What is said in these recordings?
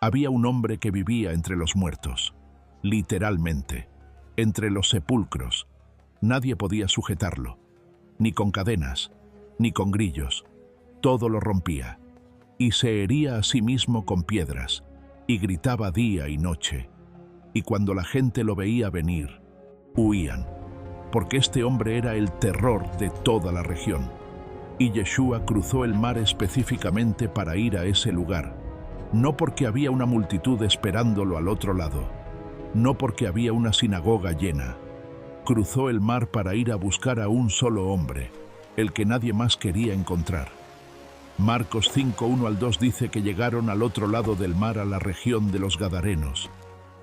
Había un hombre que vivía entre los muertos, literalmente, entre los sepulcros. Nadie podía sujetarlo, ni con cadenas, ni con grillos. Todo lo rompía, y se hería a sí mismo con piedras, y gritaba día y noche. Y cuando la gente lo veía venir, huían, porque este hombre era el terror de toda la región. Y Yeshua cruzó el mar específicamente para ir a ese lugar, no porque había una multitud esperándolo al otro lado, no porque había una sinagoga llena. Cruzó el mar para ir a buscar a un solo hombre, el que nadie más quería encontrar. Marcos 5:1-2 dice que llegaron al otro lado del mar a la región de los Gadarenos,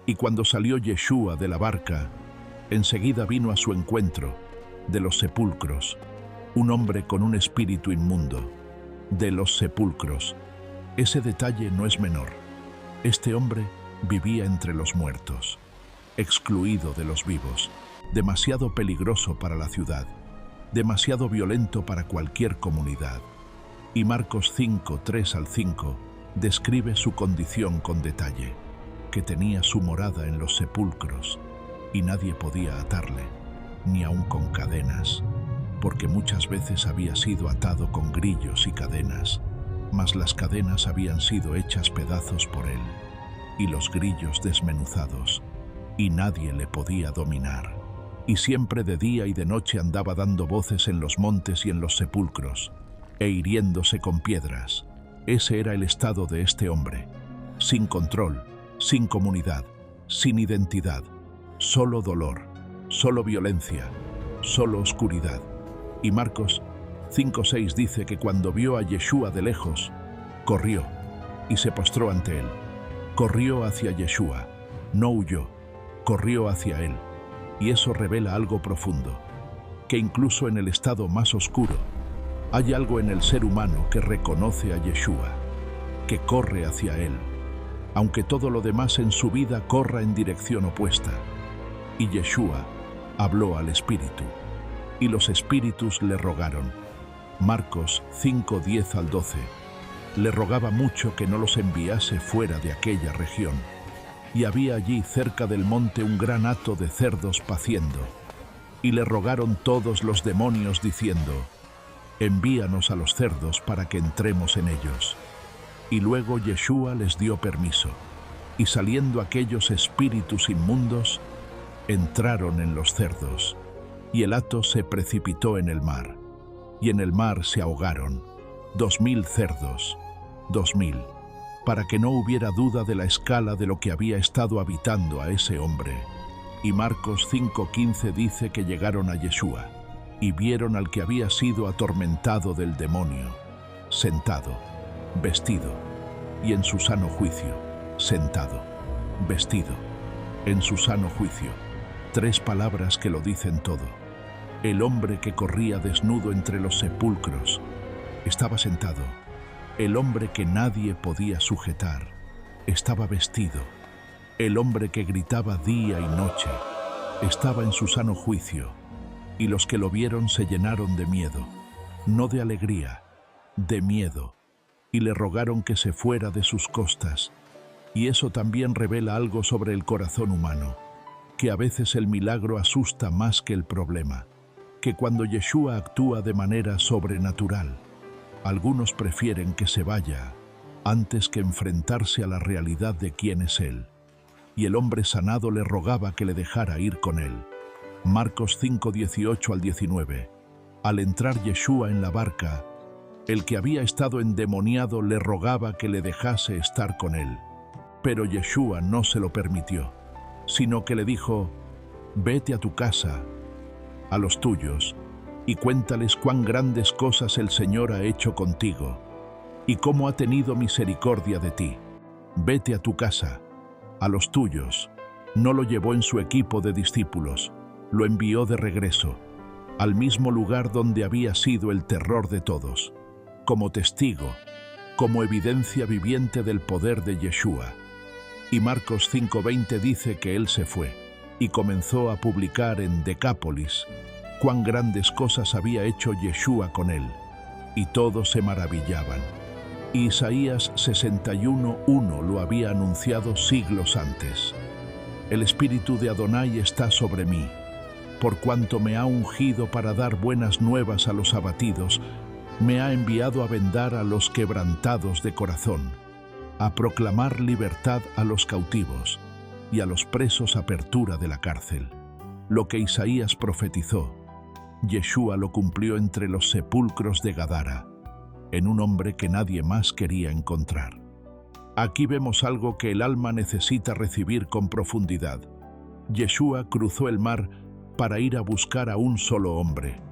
y cuando salió Yeshua de la barca, enseguida vino a su encuentro, de los sepulcros, un hombre con un espíritu inmundo, de los sepulcros. Ese detalle no es menor. Este hombre vivía entre los muertos, excluido de los vivos, demasiado peligroso para la ciudad, demasiado violento para cualquier comunidad. Y Marcos 5:3-5 describe su condición con detalle, que tenía su morada en los sepulcros, y nadie podía atarle, ni aun con cadenas, porque muchas veces había sido atado con grillos y cadenas, mas las cadenas habían sido hechas pedazos por él, y los grillos desmenuzados, y nadie le podía dominar. Y siempre de día y de noche andaba dando voces en los montes y en los sepulcros, e hiriéndose con piedras. Ese era el estado de este hombre, sin control, sin comunidad, sin identidad, solo dolor, solo violencia, solo oscuridad. Y Marcos 5:6 dice que cuando vio a Yeshua de lejos, corrió y se postró ante él. Corrió hacia Yeshua, no huyó, corrió hacia él. Y eso revela algo profundo, que incluso en el estado más oscuro, hay algo en el ser humano que reconoce a Yeshua, que corre hacia él, aunque todo lo demás en su vida corra en dirección opuesta. Y Yeshua habló al espíritu, y los espíritus le rogaron. Marcos 5:10-12. Le rogaba mucho que no los enviase fuera de aquella región. Y había allí cerca del monte un gran hato de cerdos paciendo. Y le rogaron todos los demonios diciendo: envíanos a los cerdos para que entremos en ellos. Y luego Yeshua les dio permiso, y saliendo aquellos espíritus inmundos, entraron en los cerdos, y el hato se precipitó en el mar, y en el mar se ahogaron 2000 cerdos, 2000, para que no hubiera duda de la escala de lo que había estado habitando a ese hombre. Y Marcos 5:15 dice que llegaron a Yeshua, y vieron al que había sido atormentado del demonio, sentado, vestido, y en su sano juicio, sentado, vestido, en su sano juicio. 3 palabras que lo dicen todo. El hombre que corría desnudo entre los sepulcros estaba sentado. El hombre que nadie podía sujetar estaba vestido. El hombre que gritaba día y noche estaba en su sano juicio. Y los que lo vieron se llenaron de miedo, no de alegría, de miedo, y le rogaron que se fuera de sus costas. Y eso también revela algo sobre el corazón humano, que a veces el milagro asusta más que el problema, que cuando Yeshua actúa de manera sobrenatural, algunos prefieren que se vaya antes que enfrentarse a la realidad de quién es Él. Y el hombre sanado le rogaba que le dejara ir con él. Marcos 5:18-19. Al entrar Yeshua en la barca, el que había estado endemoniado le rogaba que le dejase estar con él. Pero Yeshua no se lo permitió, sino que le dijo: vete a tu casa, a los tuyos, y cuéntales cuán grandes cosas el Señor ha hecho contigo, y cómo ha tenido misericordia de ti. Vete a tu casa, a los tuyos. No lo llevó en su equipo de discípulos, lo envió de regreso, al mismo lugar donde había sido el terror de todos, como testigo, como evidencia viviente del poder de Yeshua. Y Marcos 5:20 dice que él se fue y comenzó a publicar en Decápolis cuán grandes cosas había hecho Yeshua con él, y todos se maravillaban. Isaías 61:1 lo había anunciado siglos antes. El Espíritu de Adonai está sobre mí, por cuanto me ha ungido para dar buenas nuevas a los abatidos, me ha enviado a vendar a los quebrantados de corazón, a proclamar libertad a los cautivos y a los presos apertura de la cárcel. Lo que Isaías profetizó, Yeshua lo cumplió entre los sepulcros de Gadara, en un hombre que nadie más quería encontrar. Aquí vemos algo que el alma necesita recibir con profundidad. Yeshua cruzó el mar para ir a buscar a un solo hombre,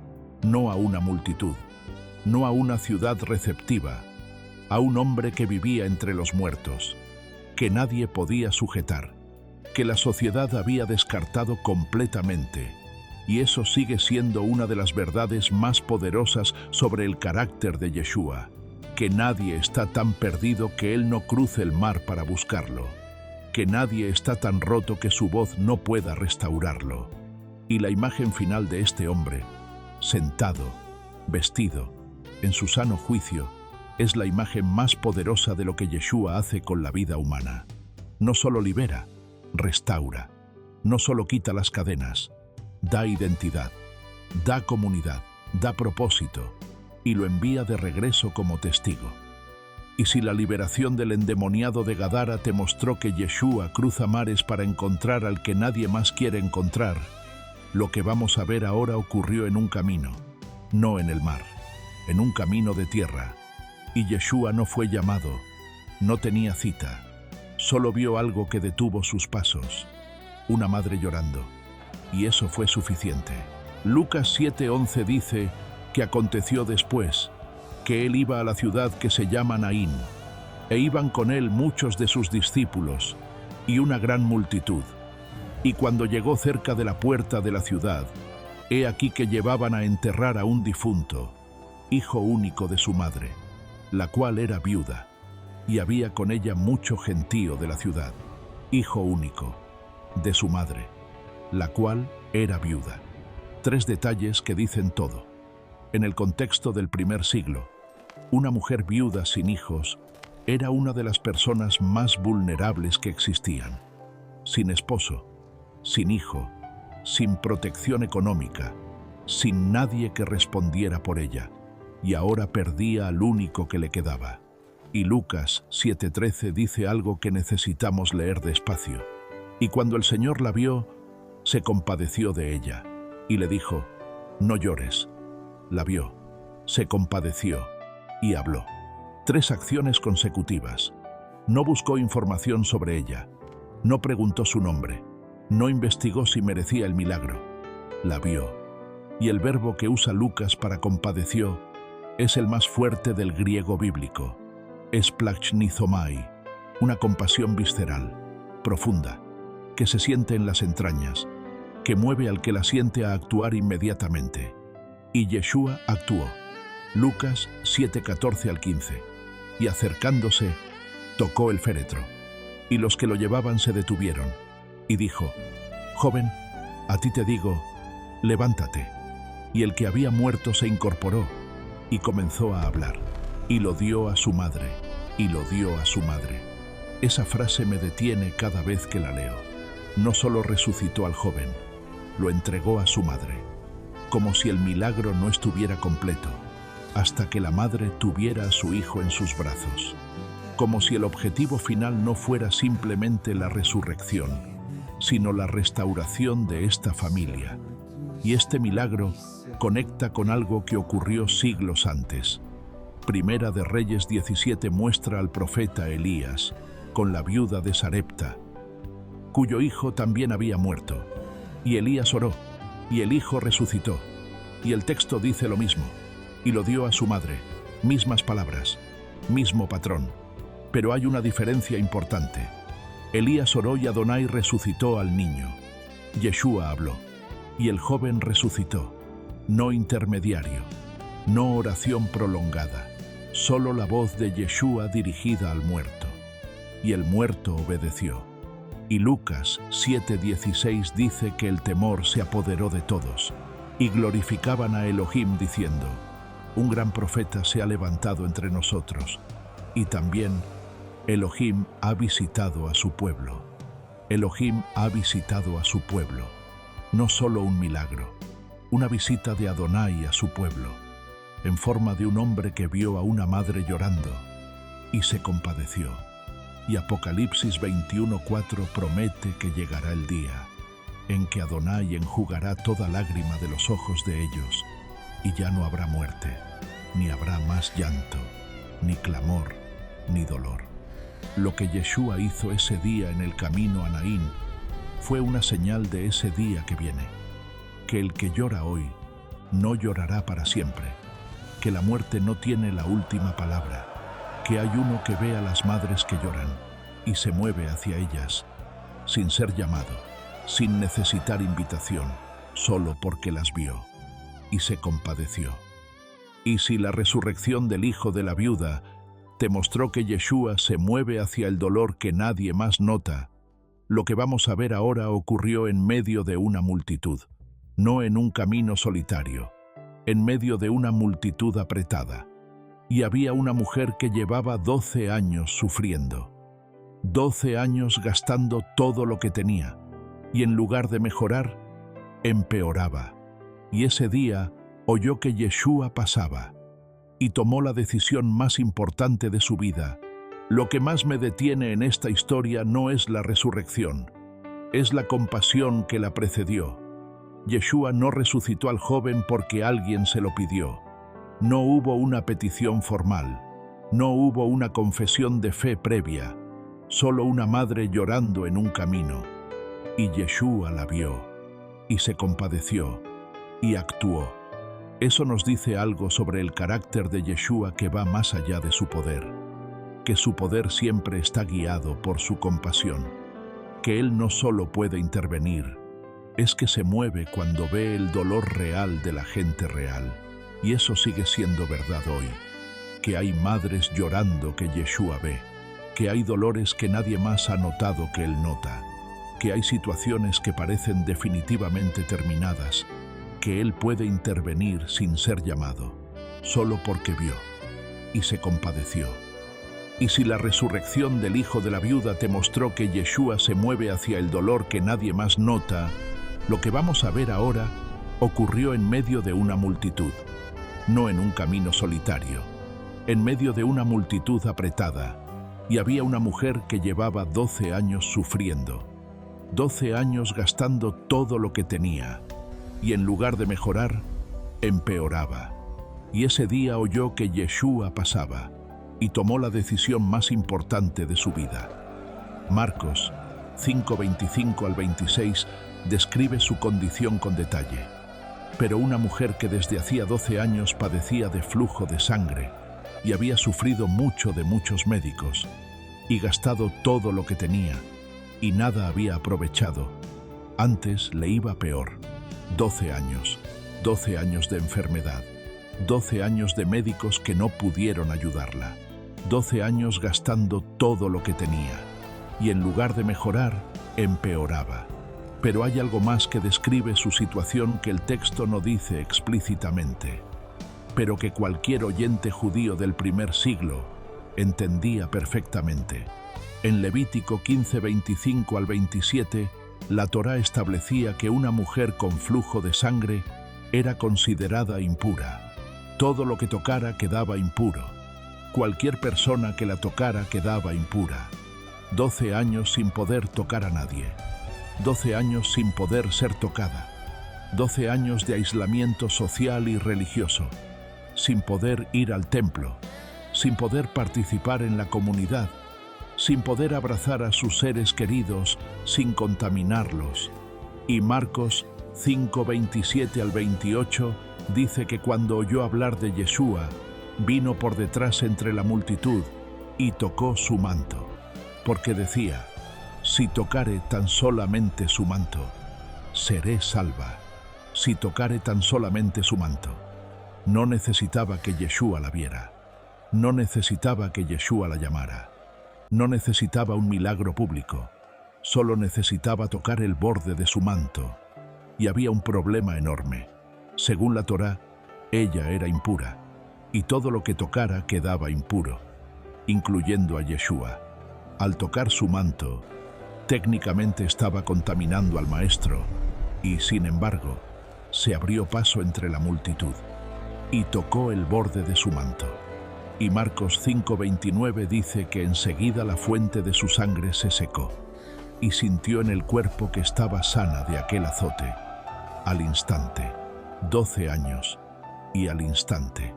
no a una multitud, no a una ciudad receptiva, a un hombre que vivía entre los muertos, que nadie podía sujetar, que la sociedad había descartado completamente. Y eso sigue siendo una de las verdades más poderosas sobre el carácter de Yeshua, que nadie está tan perdido que él no cruce el mar para buscarlo, que nadie está tan roto que su voz no pueda restaurarlo. Y la imagen final de este hombre, sentado, vestido, en su sano juicio, es la imagen más poderosa de lo que Yeshua hace con la vida humana. No solo libera, restaura, no solo quita las cadenas, da identidad, da comunidad, da propósito y lo envía de regreso como testigo. Y si la liberación del endemoniado de Gadara te mostró que Yeshua cruza mares para encontrar al que nadie más quiere encontrar, lo que vamos a ver ahora ocurrió en un camino, no en el mar, en un camino de tierra. Y Yeshua no fue llamado, no tenía cita, solo vio algo que detuvo sus pasos, una madre llorando. Y eso fue suficiente. Lucas 7:11 dice que aconteció después, que él iba a la ciudad que se llama Naín, e iban con él muchos de sus discípulos y una gran multitud. Y cuando llegó cerca de la puerta de la ciudad, he aquí que llevaban a enterrar a un difunto, hijo único de su madre, la cual era viuda, y había con ella mucho gentío de la ciudad, hijo único de su madre, la cual era viuda. 3 detalles que dicen todo. En el contexto del primer siglo, una mujer viuda sin hijos era una de las personas más vulnerables que existían. Sin esposo, sin hijo, sin protección económica, sin nadie que respondiera por ella, y ahora perdía al único que le quedaba. Y Lucas 7:13 dice algo que necesitamos leer despacio. Y cuando el Señor la vio, se compadeció de ella, y le dijo, no llores. La vio, se compadeció, y habló. 3 acciones consecutivas. No buscó información sobre ella, no preguntó su nombre, no investigó si merecía el milagro. La vio. Y el verbo que usa Lucas para compadeció es el más fuerte del griego bíblico. Es plachnizomai, una compasión visceral, profunda, que se siente en las entrañas, que mueve al que la siente a actuar inmediatamente. Y Yeshua actuó. Lucas 7:14 al 15. Y acercándose, tocó el féretro, y los que lo llevaban se detuvieron, y dijo, joven, a ti te digo, levántate. Y el que había muerto se incorporó, y comenzó a hablar, y lo dio a su madre, y lo dio a su madre. Esa frase me detiene cada vez que la leo. No solo resucitó al joven, lo entregó a su madre, como si el milagro no estuviera completo, hasta que la madre tuviera a su hijo en sus brazos, como si el objetivo final no fuera simplemente la resurrección, sino la restauración de esta familia. Y este milagro conecta con algo que ocurrió siglos antes. Primera de Reyes 17 muestra al profeta Elías con la viuda de Sarepta, cuyo hijo también había muerto. Y Elías oró, y el hijo resucitó. Y el texto dice lo mismo, y lo dio a su madre. Mismas palabras, mismo patrón. Pero hay una diferencia importante. Elías oró y Adonai resucitó al niño. Yeshua habló, y el joven resucitó. No intermediario, no oración prolongada, solo la voz de Yeshua dirigida al muerto. Y el muerto obedeció. Y Lucas 7:16 dice que el temor se apoderó de todos, y glorificaban a Elohim diciendo, un gran profeta se ha levantado entre nosotros, Y también Elohim ha visitado a su pueblo. Elohim ha visitado a su pueblo. No solo un milagro, una visita de Adonai a su pueblo, en forma de un hombre que vio a una madre llorando y se compadeció. Y Apocalipsis 21:4 promete que llegará el día en que Adonai enjugará toda lágrima de los ojos de ellos, y ya no habrá muerte, ni habrá más llanto, ni clamor, ni dolor. Lo que Yeshua hizo ese día en el camino a Naín fue una señal de ese día que viene, que el que llora hoy no llorará para siempre, que la muerte no tiene la última palabra, que hay uno que ve a las madres que lloran y se mueve hacia ellas, sin ser llamado, sin necesitar invitación, solo porque las vio y se compadeció. Y si la resurrección del hijo de la viuda te mostró que Yeshua se mueve hacia el dolor que nadie más nota, lo que vamos a ver ahora ocurrió en medio de una multitud, no en un camino solitario, en medio de una multitud apretada. Y había una mujer que llevaba 12 años sufriendo, 12 años gastando todo lo que tenía, y en lugar de mejorar, empeoraba. Y ese día oyó que Yeshua pasaba, y tomó la decisión más importante de su vida. Lo que más me detiene en esta historia no es la resurrección, es la compasión que la precedió. Yeshua no resucitó al joven porque alguien se lo pidió. No hubo una petición formal, no hubo una confesión de fe previa, solo una madre llorando en un camino. Y Yeshua la vio, y se compadeció, y actuó. Eso nos dice algo sobre el carácter de Yeshua que va más allá de su poder, que su poder siempre está guiado por su compasión, que Él no solo puede intervenir, es que se mueve cuando ve el dolor real de la gente real. Y eso sigue siendo verdad hoy, que hay madres llorando que Yeshua ve, que hay dolores que nadie más ha notado que Él nota, que hay situaciones que parecen definitivamente terminadas, que Él puede intervenir sin ser llamado, solo porque vio y se compadeció. Y si la resurrección del hijo de la viuda te mostró que Yeshua se mueve hacia el dolor que nadie más nota, lo que vamos a ver ahora ocurrió en medio de una multitud, no en un camino solitario, en medio de una multitud apretada, y había una mujer que llevaba 12 años sufriendo, 12 años gastando todo lo que tenía, y en lugar de mejorar, empeoraba. Y ese día oyó que Yeshua pasaba, y tomó la decisión más importante de su vida. Marcos 5:25 al 26 describe su condición con detalle. Pero una mujer que desde hacía 12 años padecía de flujo de sangre y había sufrido mucho de muchos médicos y gastado todo lo que tenía y nada había aprovechado, antes le iba peor. 12 años, 12 años de enfermedad, 12 años de médicos que no pudieron ayudarla, 12 años gastando todo lo que tenía y en lugar de mejorar, empeoraba. Pero hay algo más que describe su situación que el texto no dice explícitamente, pero que cualquier oyente judío del primer siglo entendía perfectamente. En Levítico 15:25 al 27, la Torá establecía que una mujer con flujo de sangre era considerada impura. Todo lo que tocara quedaba impuro. Cualquier persona que la tocara quedaba impura. 12 años sin poder tocar a nadie. 12 años sin poder ser tocada, 12 años de aislamiento social y religioso, sin poder ir al templo, sin poder participar en la comunidad, sin poder abrazar a sus seres queridos, sin contaminarlos. Y Marcos 5:27 al 28 dice que cuando oyó hablar de Yeshua, vino por detrás entre la multitud y tocó su manto, porque decía: si tocare tan solamente su manto, seré salva. Si tocare tan solamente su manto. No necesitaba que Yeshua la viera. No necesitaba que Yeshua la llamara. No necesitaba un milagro público. Solo necesitaba tocar el borde de su manto. Y había un problema enorme. Según la Torá, ella era impura, y todo lo que tocara quedaba impuro. incluyendo a Yeshua. Al tocar su manto, técnicamente estaba contaminando al maestro y, sin embargo, se abrió paso entre la multitud y tocó el borde de su manto. Y Marcos 5:29 dice que enseguida la fuente de su sangre se secó y sintió en el cuerpo que estaba sana de aquel azote. Al instante, 12 años, y al instante.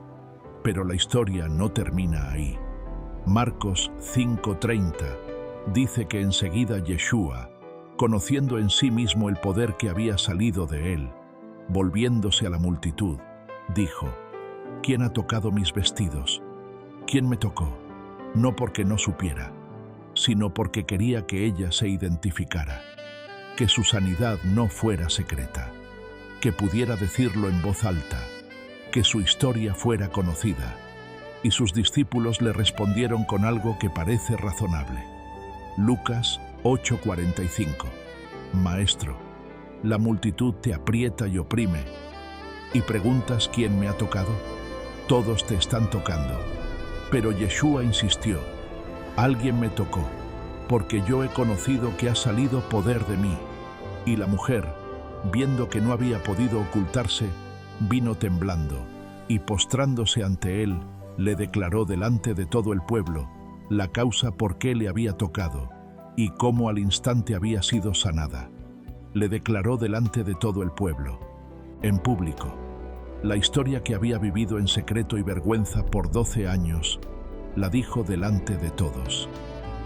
Pero la historia no termina ahí. Marcos 5:30 dice que enseguida Yeshua, conociendo en sí mismo el poder que había salido de él, volviéndose a la multitud, dijo: ¿Quién ha tocado mis vestidos? ¿Quién me tocó? No porque no supiera, sino porque quería que ella se identificara, que su sanidad no fuera secreta, que pudiera decirlo en voz alta, que su historia fuera conocida. Y sus discípulos le respondieron con algo que parece razonable. Lucas 8:45. Maestro, la multitud te aprieta y oprime, y preguntas quién me ha tocado. Todos te están tocando. Pero Yeshua insistió: alguien me tocó, porque yo he conocido que ha salido poder de mí. Y la mujer, viendo que no había podido ocultarse, vino temblando, y postrándose ante él, le declaró delante de todo el pueblo la causa por qué le había tocado, y cómo al instante había sido sanada. Le declaró delante de todo el pueblo, en público, la historia que había vivido en secreto y vergüenza por 12 años, la dijo delante de todos.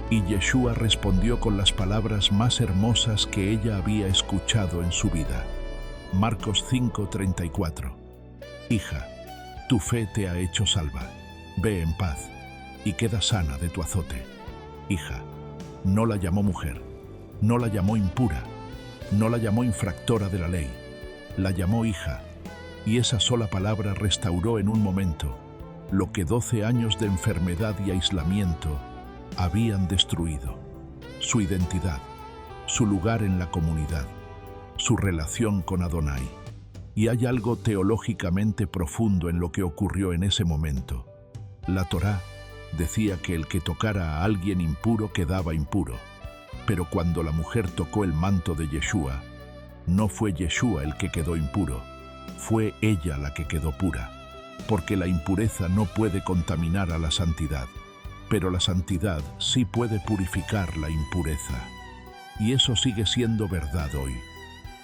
Y Yeshua respondió con las palabras más hermosas que ella había escuchado en su vida. Marcos 5:34. Hija, tu fe te ha hecho salva. Ve en paz y queda sana de tu azote. Hija, no la llamó mujer, no la llamó impura, no la llamó infractora de la ley, la llamó hija, y esa sola palabra restauró en un momento lo que 12 años de enfermedad y aislamiento habían destruido: su identidad, su lugar en la comunidad, su relación con Adonai. Y hay algo teológicamente profundo en lo que ocurrió en ese momento. La Torá decía que el que tocara a alguien impuro quedaba impuro, pero cuando la mujer tocó el manto de Yeshua, no fue Yeshua el que quedó impuro, fue ella la que quedó pura, porque la impureza no puede contaminar a la santidad, pero la santidad sí puede purificar la impureza. Y eso sigue siendo verdad hoy,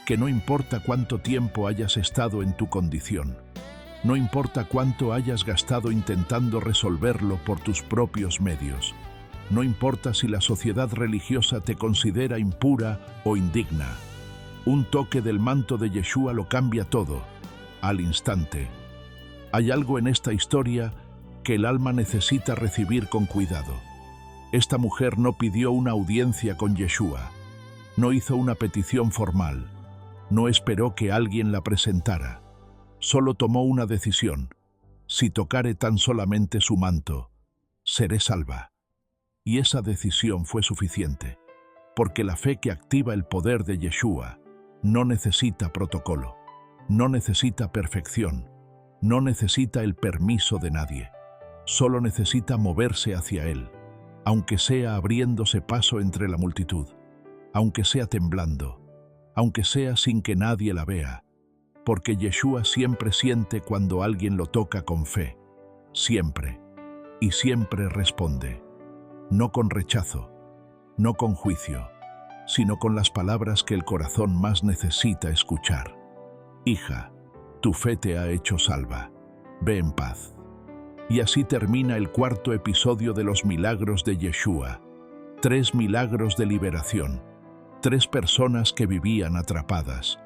que no importa cuánto tiempo hayas estado en tu condición, no importa cuánto hayas gastado intentando resolverlo por tus propios medios, no importa si la sociedad religiosa te considera impura o indigna, un toque del manto de Yeshua lo cambia todo, al instante. Hay algo en esta historia que el alma necesita recibir con cuidado. Esta mujer no pidió una audiencia con Yeshua, no hizo una petición formal, no esperó que alguien la presentara. Solo tomó una decisión: si tocare tan solamente su manto, seré salva. Y esa decisión fue suficiente, porque la fe que activa el poder de Yeshua no necesita protocolo, no necesita perfección, no necesita el permiso de nadie, solo necesita moverse hacia él, aunque sea abriéndose paso entre la multitud, aunque sea temblando, aunque sea sin que nadie la vea, porque Yeshua siempre siente cuando alguien lo toca con fe, siempre, y siempre responde, no con rechazo, no con juicio, sino con las palabras que el corazón más necesita escuchar. Hija, tu fe te ha hecho salva, ve en paz. Y así termina el cuarto episodio de los milagros de Yeshua. 3 milagros de liberación, 3 personas que vivían atrapadas,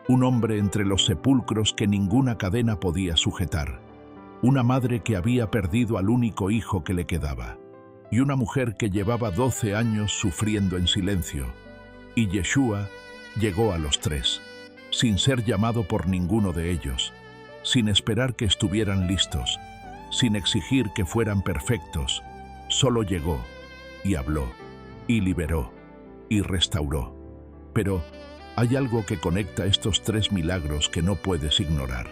un hombre entre los sepulcros que ninguna cadena podía sujetar, una madre que había perdido al único hijo que le quedaba, y una mujer que llevaba 12 años sufriendo en silencio. Y Yeshua llegó a los 3, sin ser llamado por ninguno de ellos, sin esperar que estuvieran listos, sin exigir que fueran perfectos. Solo llegó, y habló, y liberó, y restauró. Pero hay algo que conecta estos 3 milagros que no puedes ignorar.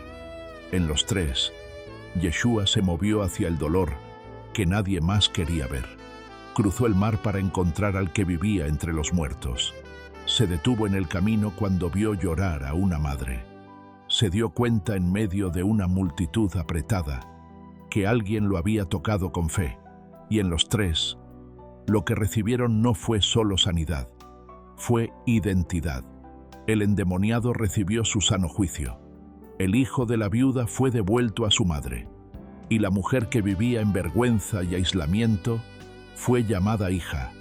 En los 3, Yeshua se movió hacia el dolor que nadie más quería ver. Cruzó el mar para encontrar al que vivía entre los muertos. Se detuvo en el camino cuando vio llorar a una madre. Se dio cuenta en medio de una multitud apretada que alguien lo había tocado con fe, y en los tres, lo que recibieron no fue solo sanidad, fue identidad. El endemoniado recibió su sano juicio. El hijo de la viuda fue devuelto a su madre, y la mujer que vivía en vergüenza y aislamiento fue llamada hija.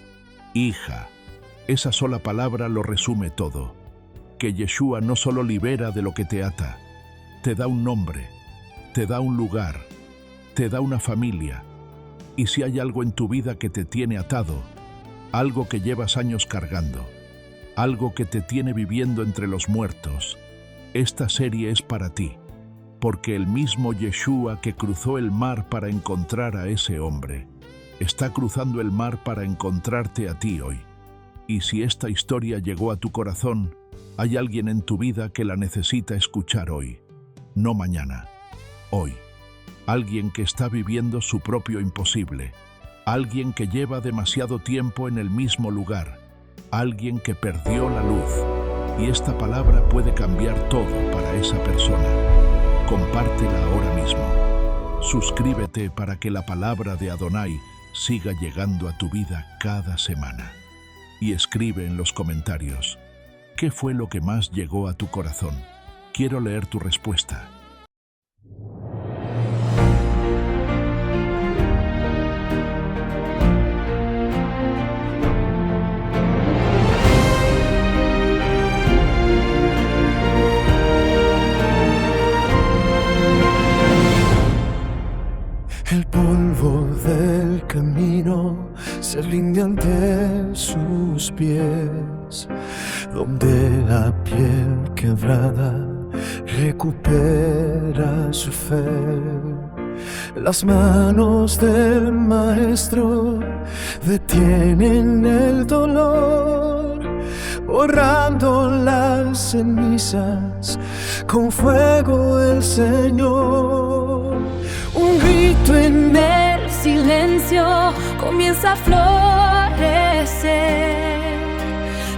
Hija. Esa sola palabra lo resume todo. Que Yeshua no solo libera de lo que te ata, te da un nombre, te da un lugar, te da una familia. Y si hay algo en tu vida que te tiene atado, algo que llevas años cargando, algo que te tiene viviendo entre los muertos, esta serie es para ti, porque el mismo Yeshua que cruzó el mar para encontrar a ese hombre, está cruzando el mar para encontrarte a ti hoy. Y si esta historia llegó a tu corazón, hay alguien en tu vida que la necesita escuchar hoy, no mañana, hoy. Alguien que está viviendo su propio imposible, alguien que lleva demasiado tiempo en el mismo lugar, alguien que perdió la luz. Y esta palabra puede cambiar todo para esa persona. Compártela ahora mismo. Suscríbete para que la palabra de Adonai siga llegando a tu vida cada semana. Y escribe en los comentarios, ¿qué fue lo que más llegó a tu corazón? Quiero leer tu respuesta. El polvo del camino se rinde ante sus pies, donde la piel quebrada recupera su fe. Las manos del maestro detienen el dolor, borrando las cenizas con fuego el Señor. Un grito en el silencio comienza a florecer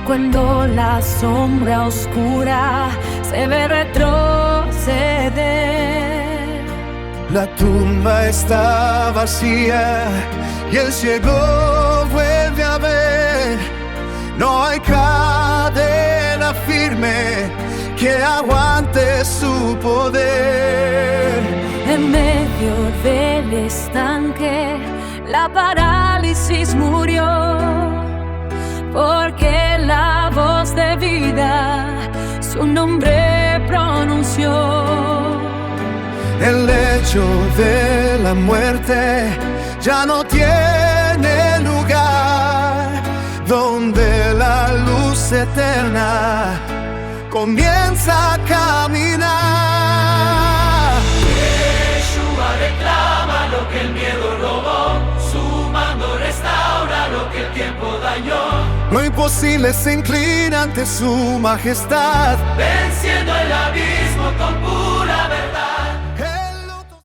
cuando la sombra oscura se ve retroceder. La tumba está vacía y el ciego vuelve a ver. No hay cadena firme que aguante su poder. En medio del estanque, la parálisis murió, porque la voz de vida su nombre pronunció. El lecho de la muerte ya no tiene lugar, donde la luz eterna comienza a caminar. Reclama lo que el miedo robó, su mando restaura lo que el tiempo dañó. Lo imposible se inclina ante su majestad, venciendo el abismo con pura